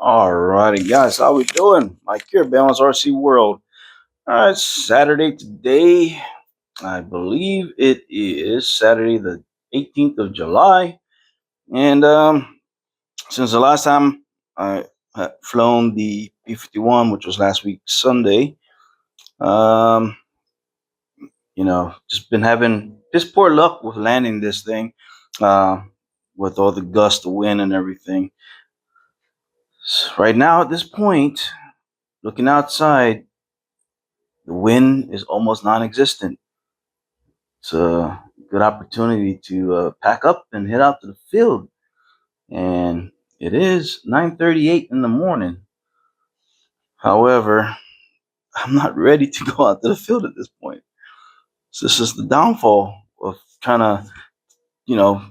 Alrighty, guys, how we doing? Mike here, Balance RC World. All right, Saturday today. I believe it is Saturday the 18th of July. And since the last time I had flown the P51, which was last week Sunday, um, just been having this poor luck with landing this thing, uh, with all the gust of wind and everything. Right now, at this point, looking outside, the wind is almost non-existent. It's a good opportunity to pack up and head out to the field. And it is 9:38 in the morning. However, I'm not ready to go out to the field at this point. So this is the downfall of trying to, you know,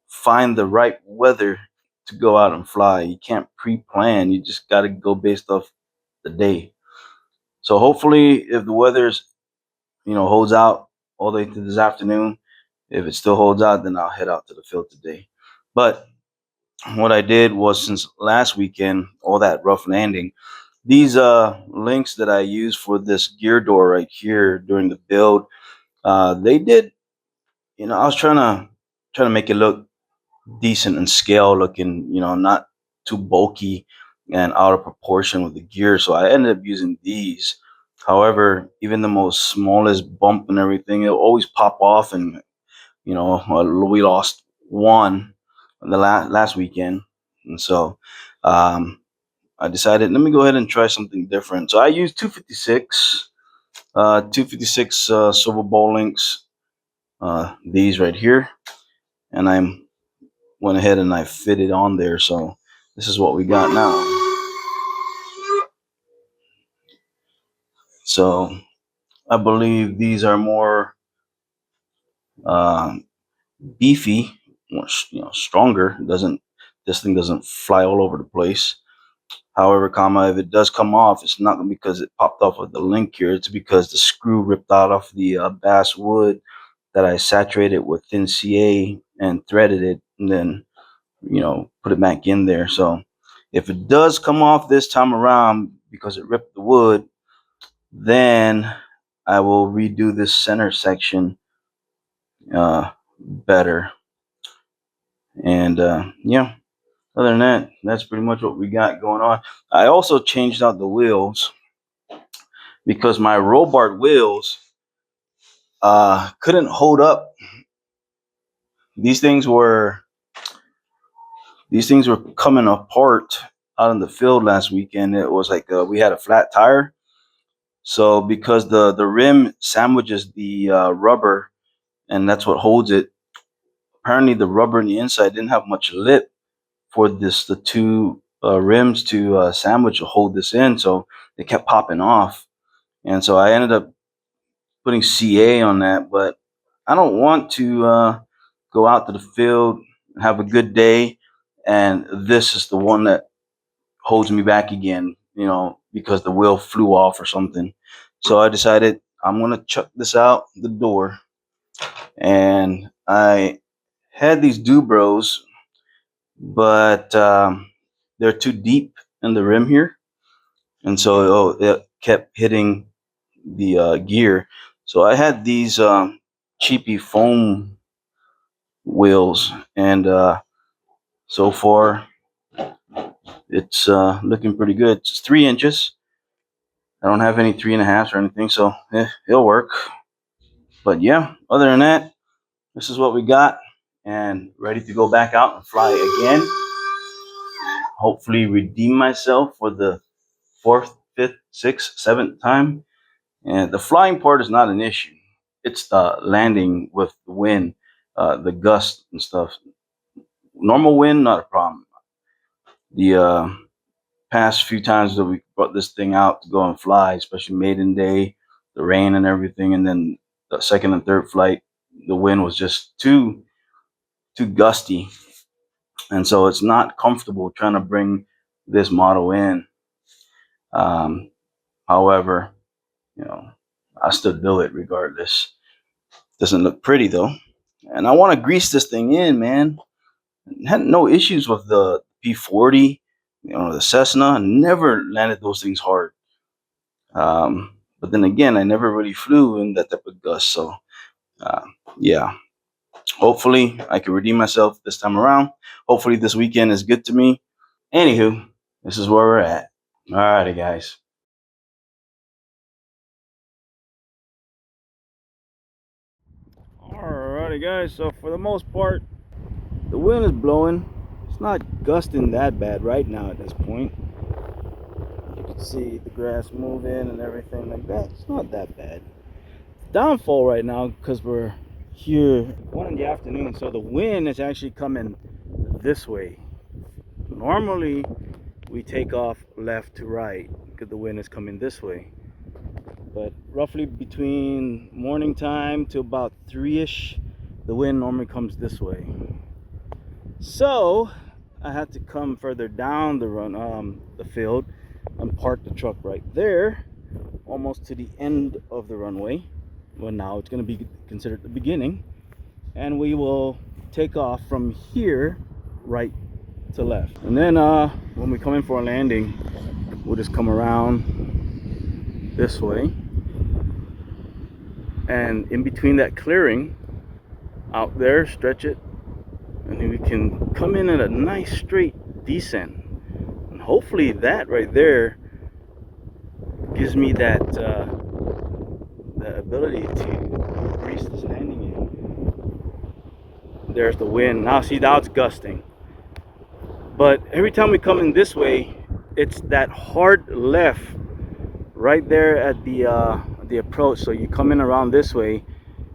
find the right weather to go out and fly. You can't pre-plan. You just got to go based off the day. So hopefully, if the weather's holds out all the way to this afternoon. If it still holds out, then I'll head out to the field today. But what I did was, since last weekend, all that rough landing, these links that I used for this gear door right here during the build, they did. I was trying to make it look decent and scale looking. Not too bulky and out of proportion with the gear. So I ended up using these. However, even the most smallest bump and everything, it'll always pop off. And we lost one the last weekend, and so I decided, let me go ahead and try something different. So I used 256 silver ball links, these right here, and I went ahead and I fitted on there. So this is what we got now. So I believe these are more beefy, more stronger. This thing doesn't fly all over the place. However, if it does come off, it's not because it popped off with the link here. It's because the screw ripped out of the bass wood that I saturated with thin CA and threaded it, and then put it back in there. So if it does come off this time around because it ripped the wood, then I will redo this center section better. And yeah, other than that, that's pretty much what we got going on. I also changed out the wheels because my Robart wheels couldn't hold up. These things were coming apart out in the field last weekend. It was like we had a flat tire. So because the rim sandwiches the rubber, and that's what holds it. Apparently, the rubber on the inside didn't have much lip for the two rims to sandwich or hold this in. So they kept popping off, and so I ended up putting CA on that. But I don't want to go out to the field and have a good day, and this is the one that holds me back again, because the wheel flew off or something. So I decided I'm gonna chuck this out the door, and I had these Dubros, but they're too deep in the rim here, and so it kept hitting the gear. So I had these cheapy foam wheels, and so far it's looking pretty good. It's 3 inches. I don't have any 3.5s or anything, so it'll work. But yeah, other than that, this is what we got, and ready to go back out and fly again. Hopefully redeem myself for the 4th, 5th, 6th, 7th time. And the flying part is not an issue. It's the landing with the wind, the gust and stuff. Normal wind, not a problem. The past few times that we brought this thing out to go and fly, especially Maiden Day, the rain and everything, and then the second and third flight, the wind was just too gusty, and so it's not comfortable trying to bring this model in. However, I still do it regardless. Doesn't look pretty though, and I want to grease this thing in, man. Had no issues with the P40 The Cessna, never landed those things hard. But then again, I never really flew in that type of gust. So uh, yeah, hopefully I can redeem myself this time around. Hopefully this weekend is good to me. Anywho, this is where we're at. Alrighty, guys. Alrighty, guys. So for the most part, the wind is blowing. It's not gusting that bad right now at this point. You can see the grass moving and everything like that. It's not that bad. Downfall right now because we're here 1 in the afternoon, so the wind is actually coming this way. Normally we take off left to right because the wind is coming this way, but roughly between morning time to about 3ish, the wind normally comes this way. So I had to come further down the field and park the truck right there, almost to the end of the runway. Well, now it's going to be considered the beginning, and we will take off from here right to left. And then when we come in for a landing, we'll just come around this way, and in between that clearing out there, stretch it, and then we can come in at a nice straight descent. And hopefully that right there gives me that the ability to grease this landing in. There's the wind. Now see, now it's gusting. But every time we come in this way, it's that hard left right there at the approach. So you come in around this way,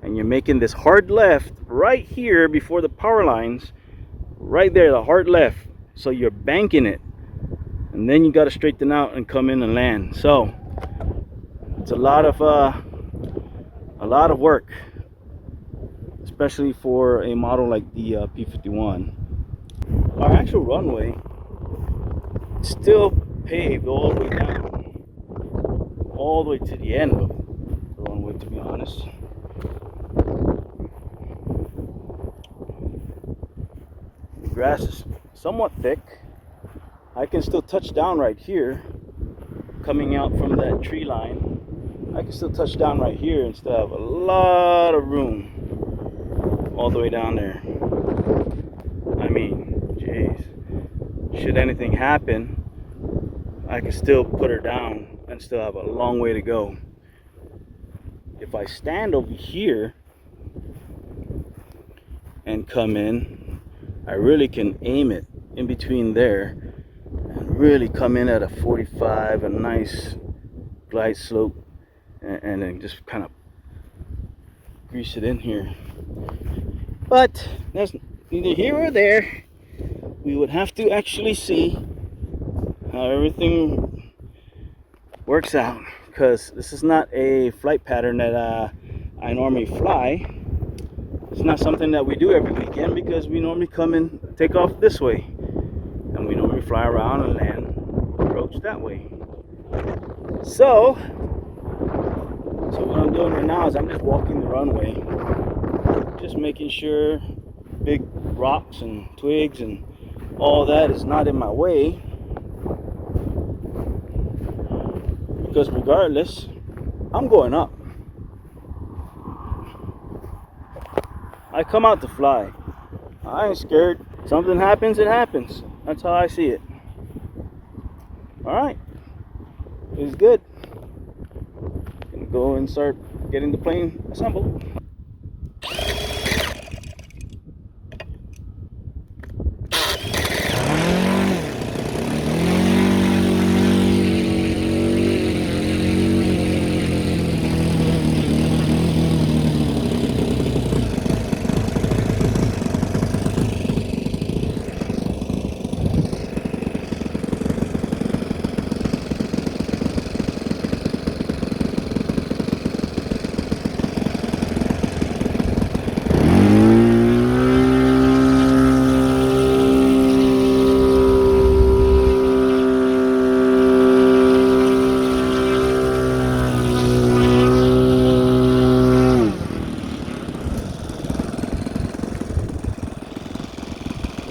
and you're making this hard left right here before the power lines. Right there, the hard left. So you're banking it, and then you got to straighten out and come in and land. So it's a lot of work, especially for a model like the P51. Our actual runway is still paved all the way down, all the way to the end of the runway, to be honest. The grass is somewhat thick. I can still touch down right here, coming out from that tree line. I can still touch down right here and still have a lot of room all the way down there. I mean, jeez, should anything happen, I can still put her down and still have a long way to go. If I stand over here and come in, I really can aim it in between there and really come in at a 45, a nice glide slope, and then just kind of grease it in here. But that's neither here or there. We would have to actually see how everything works out, because this is not a flight pattern that I normally fly. It's not something that we do every weekend, because we normally come and take off this way, and we normally fly around and land approach that way. So what I'm doing right now is I'm just walking the runway, just making sure big rocks and twigs and all that is not in my way, because regardless, I'm going up. I come out to fly. I ain't scared. Something happens, it happens. That's how I see it. Alright, it's good. Gonna go and start getting the plane assembled.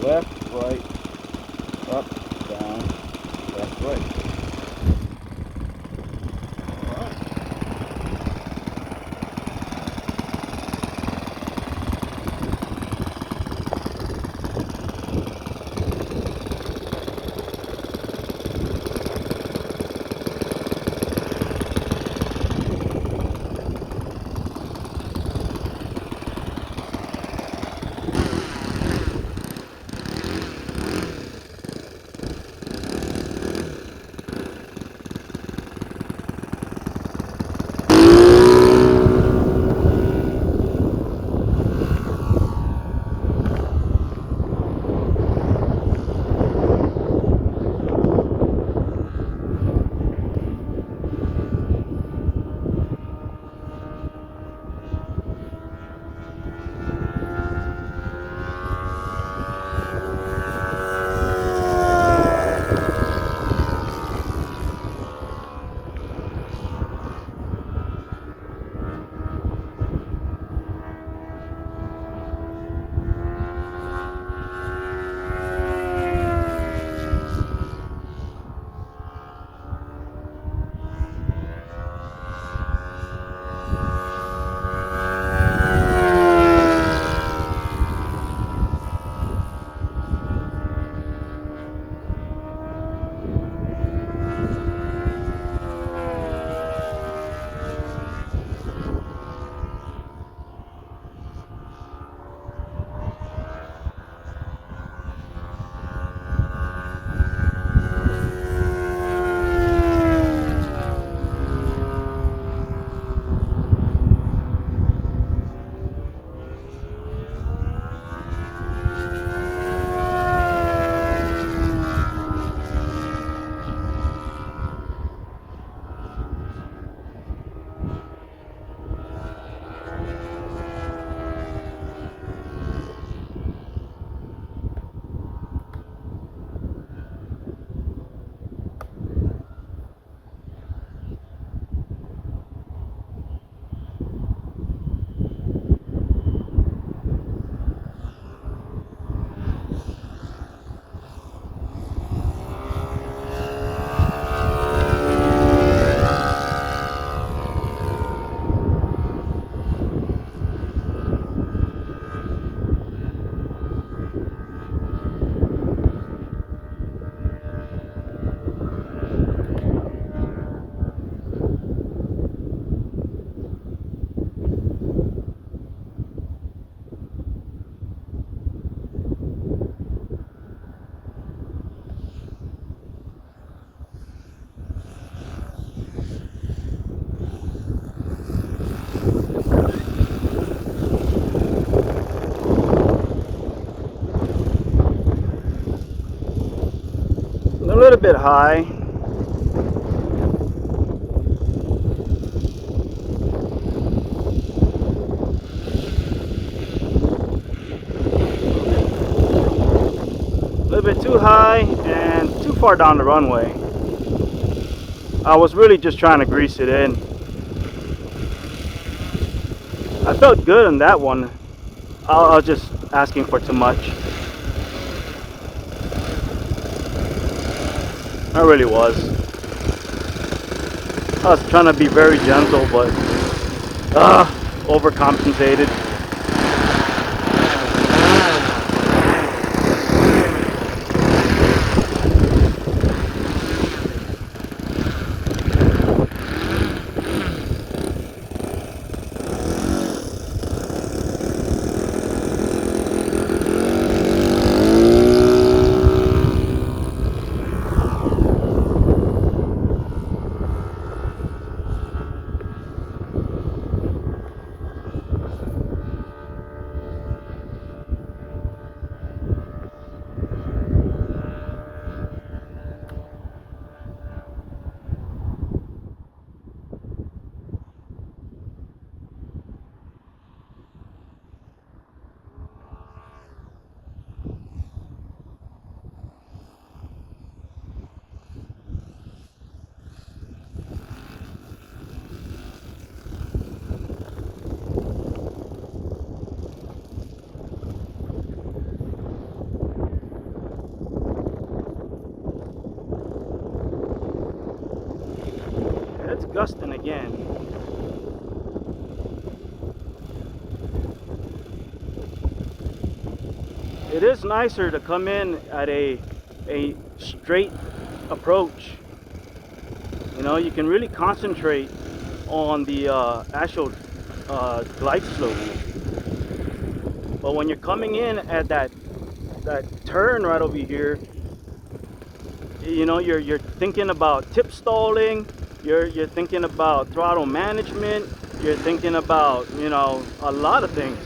Left, right, up, down. way. A little bit high. A little bit too high and too far down the runway. I was really just trying to grease it in. I felt good on that one. I was just asking for too much. I really was. I was trying to be very gentle, but overcompensated. gusting again. It is nicer to come in at a straight approach. You know, you can really concentrate on the actual glide slope. But when you're coming in at that turn right over here, you know, you're thinking about tip stalling, you're thinking about throttle management, you're thinking about, you know, a lot of things.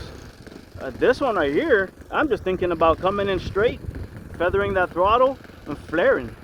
This one right here, I'm just thinking about coming in straight, feathering that throttle, and flaring.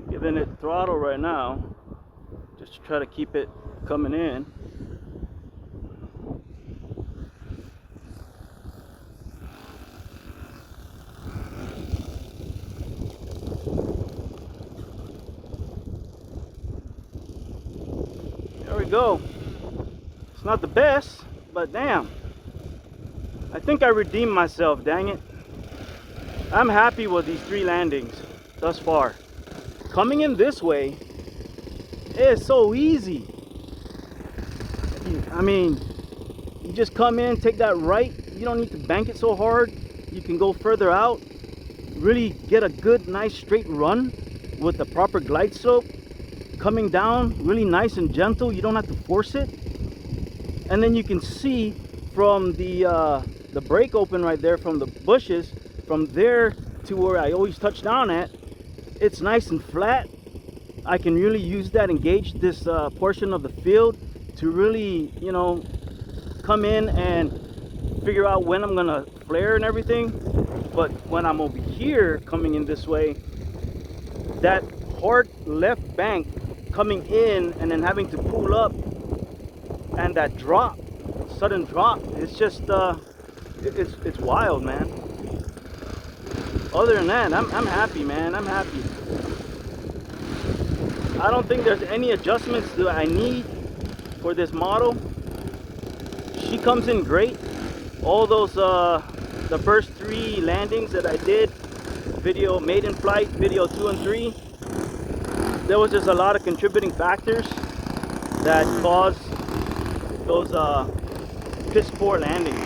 Giving it throttle right now, just to try to keep it coming in. There we go. It's not the best, but damn, I think I redeemed myself, dang it. I'm happy with these 3 landings thus far. Coming in this way is so easy. I mean, you just come in, take that right. You don't need to bank it so hard. You can go further out, really get a good, nice straight run with the proper glide slope. coming down really nice and gentle. You don't have to force it. And then you can see from the brake open right there, from the bushes, from there to where I always touch down at, it's nice and flat. I can really use that and gauge this portion of the field to really, you know, come in and figure out when I'm gonna flare and everything. But when I'm over here coming in this way, that hard left bank coming in and then having to pull up, and that drop, sudden drop, it's just it's wild, man. Other than that, I'm happy, man. I'm happy. I don't think there's any adjustments that I need for this model. She comes in great. All those the first 3 landings that I did, video Maiden flight, video 2 and 3, there was just a lot of contributing factors that caused those piss poor landings.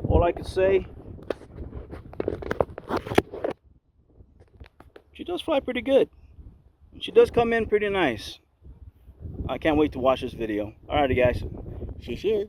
All I could say, she does fly pretty good. She does come in pretty nice. I can't wait to watch this video. Alrighty guys. See you.